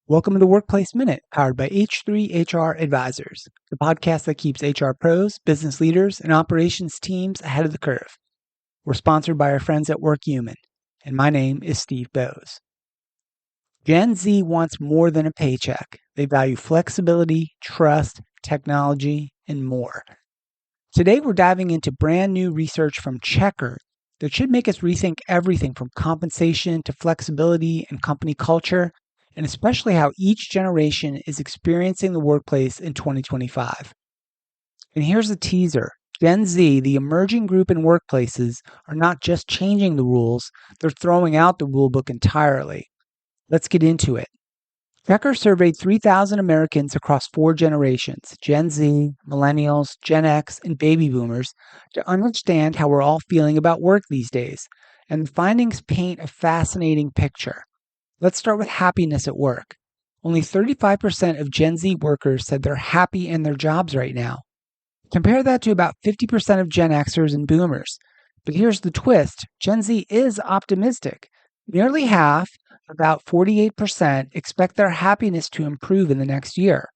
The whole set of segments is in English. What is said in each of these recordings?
Welcome to the Workplace Minute, powered by H3 HR Advisors, the podcast that keeps HR pros, business leaders, and operations teams ahead of the curve. We're sponsored by our friends at WorkHuman, and my name is Steve Boese. Gen Z wants more than a paycheck. They value flexibility, trust, technology, and more. Today, we're diving into brand new research from Checker that should make us rethink everything from compensation to flexibility and company culture, and especially how each generation is experiencing the workplace in 2025. And here's a teaser. Gen Z, the emerging group in workplaces, are not just changing the rules, they're throwing out the rulebook entirely. Let's get into it. Checker surveyed 3,000 Americans across 4 generations, Gen Z, Millennials, Gen X, and Baby Boomers, to understand how we're all feeling about work these days. And the findings paint a fascinating picture. Let's start with happiness at work. Only 35% of Gen Z workers said they're happy in their jobs right now. Compare that to about 50% of Gen Xers and Boomers. But here's the twist. Gen Z is optimistic. Nearly half, about 48%, expect their happiness to improve in the next year.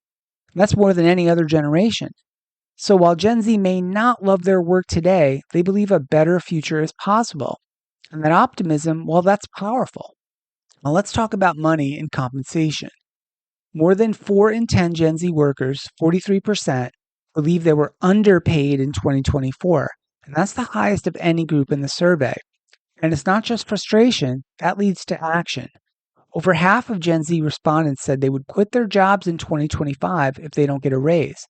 That's more than any other generation. So while Gen Z may not love their work today, they believe a better future is possible. And that optimism, well, that's powerful. Now let's talk about money and compensation. More than 4 in 10 Gen Z workers, 43%, believe they were underpaid in 2024. And that's the highest of any group in the survey. And it's not just frustration, that leads to action. Over half of Gen Z respondents said they would quit their jobs in 2025 if they don't get a raise.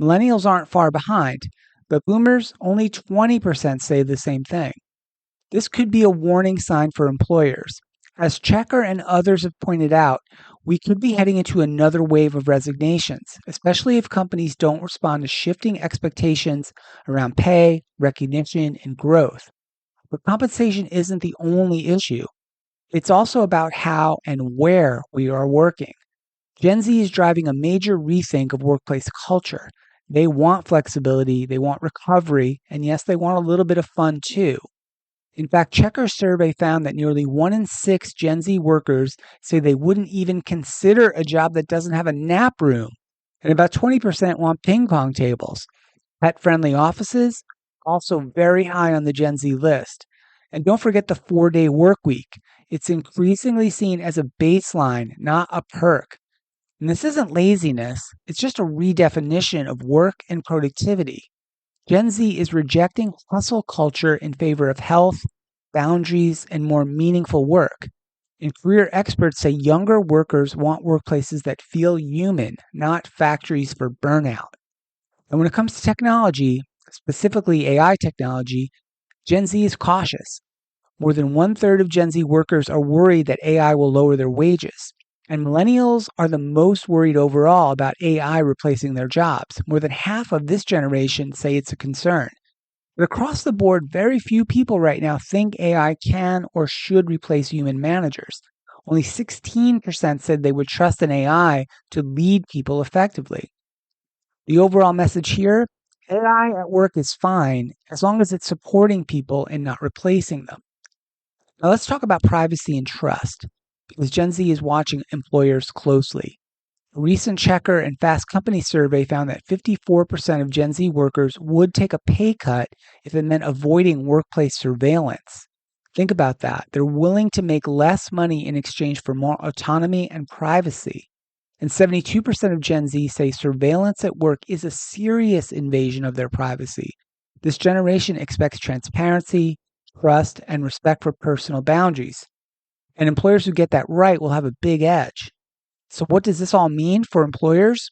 Millennials aren't far behind, but Boomers, only 20% say the same thing. This could be a warning sign for employers. As Checker and others have pointed out, we could be heading into another wave of resignations, especially if companies don't respond to shifting expectations around pay, recognition, and growth. But compensation isn't the only issue. It's also about how and where we are working. Gen Z is driving a major rethink of workplace culture. They want flexibility, they want recovery, and yes, they want a little bit of fun too. In fact, Checker's survey found that nearly 1 in 6 Gen Z workers say they wouldn't even consider a job that doesn't have a nap room, and about 20% want ping pong tables. Pet-friendly offices, also very high on the Gen Z list. And don't forget the 4-day work week. It's increasingly seen as a baseline, not a perk. And this isn't laziness, it's just a redefinition of work and productivity. Gen Z is rejecting hustle culture in favor of health, boundaries, and more meaningful work. And career experts say younger workers want workplaces that feel human, not factories for burnout. And when it comes to technology, specifically AI technology, Gen Z is cautious. More than 1/3 of Gen Z workers are worried that AI will lower their wages. And millennials are the most worried overall about AI replacing their jobs. More than half of this generation say it's a concern. But across the board, very few people right now think AI can or should replace human managers. Only 16% said they would trust an AI to lead people effectively. The overall message here, AI at work is fine as long as it's supporting people and not replacing them. Now let's talk about privacy and trust, because Gen Z is watching employers closely. A recent Checker and Fast Company survey found that 54% of Gen Z workers would take a pay cut if it meant avoiding workplace surveillance. Think about that. They're willing to make less money in exchange for more autonomy and privacy. And 72% of Gen Z say surveillance at work is a serious invasion of their privacy. This generation expects transparency, trust, and respect for personal boundaries. And employers who get that right will have a big edge. So what does this all mean for employers?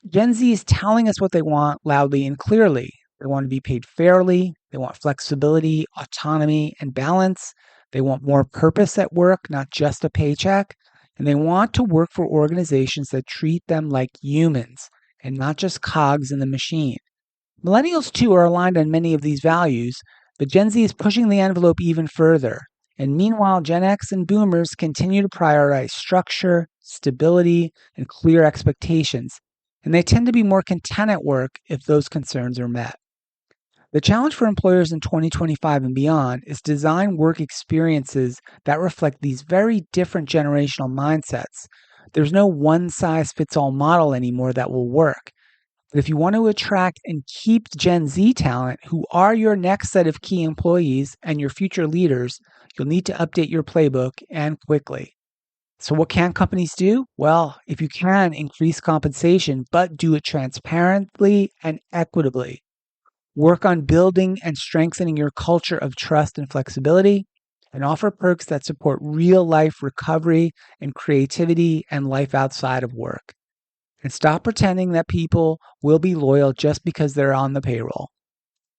Gen Z is telling us what they want loudly and clearly. They want to be paid fairly. They want flexibility, autonomy, and balance. They want more purpose at work, not just a paycheck. And they want to work for organizations that treat them like humans and not just cogs in the machine. Millennials, too, are aligned on many of these values, but Gen Z is pushing the envelope even further. And meanwhile, Gen X and Boomers continue to prioritize structure, stability, and clear expectations. And they tend to be more content at work if those concerns are met. The challenge for employers in 2025 and beyond is to design work experiences that reflect these very different generational mindsets. There's no one-size-fits-all model anymore that will work. But if you want to attract and keep Gen Z talent, who are your next set of key employees and your future leaders, you'll need to update your playbook and quickly. So what can companies do? Well, if you can, increase compensation, but do it transparently and equitably. Work on building and strengthening your culture of trust and flexibility, and offer perks that support real-life recovery and creativity and life outside of work. And stop pretending that people will be loyal just because they're on the payroll.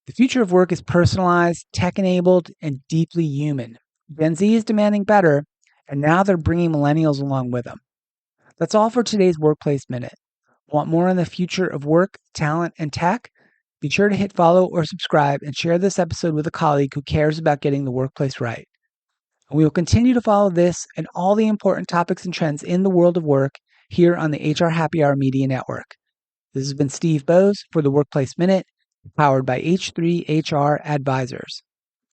The future of work is personalized, tech-enabled, and deeply human. Gen Z is demanding better, and now they're bringing millennials along with them. That's all for today's Workplace Minute. Want more on the future of work, talent, and tech? Be sure to hit follow or subscribe and share this episode with a colleague who cares about getting the workplace right. And we will continue to follow this and all the important topics and trends in the world of work here on the HR Happy Hour Media Network. This has been Steve Boese for the Workplace Minute, powered by H3 HR Advisors.